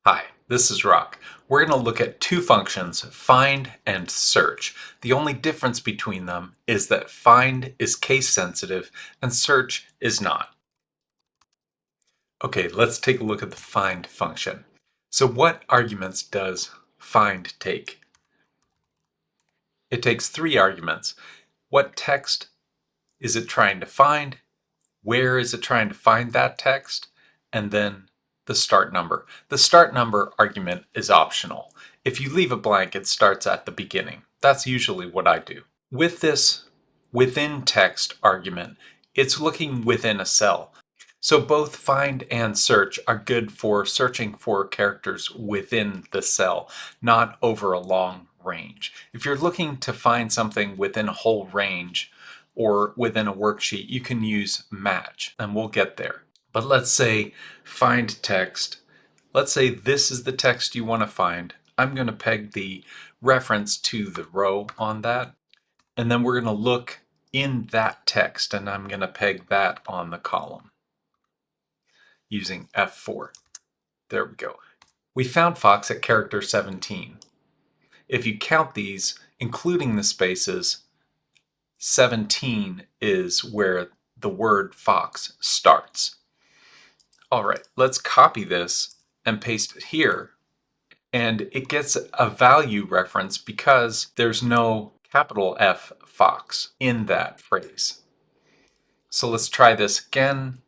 Hi, this is Rock. We're going to look at two functions, find and search. The only difference between them is that find is case sensitive and search is not. Okay, let's take a look at the find function. So what arguments does find take? It takes three arguments. What text is it trying to find? Where is it trying to find that text? And then the start number. The start number argument is optional. If you leave it blank, it starts at the beginning. That's usually what I do. With this within text argument, it's looking within a cell. So both find and search are good for searching for characters within the cell, not over a long range. If you're looking to find something within a whole range or within a worksheet, you can use match, and we'll get there. But let's say find text. Let's say this is the text you want to find. I'm going to peg the reference to the row on that. And then we're going to look in that text, and I'm going to peg that on the column using F4. There we go. We found Fox at character 17. If you count these, including the spaces, 17 is where the word Fox starts. All right, let's copy this and paste it here. And it gets a value reference because there's no capital F Fox in that phrase. So let's try this again.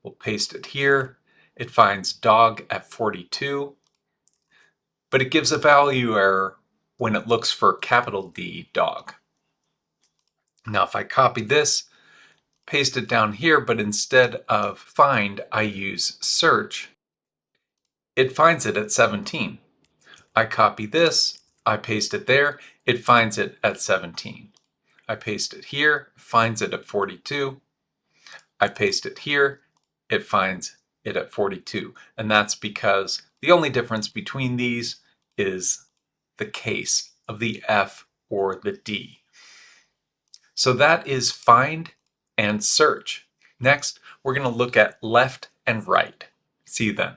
We'll paste it here. It finds dog at 42, but it gives a value error when it looks for capital D, dog. Now if I copy this, paste it down here, but instead of find, I use search, it finds it at 17. I copy this, I paste it there, it finds it at 17. I paste it here, finds it at 42. I paste it here, it finds it at 42. And that's because the only difference between these is the case of the F or the D. So that is find and search. Next, we're going to look at left and right. See you then.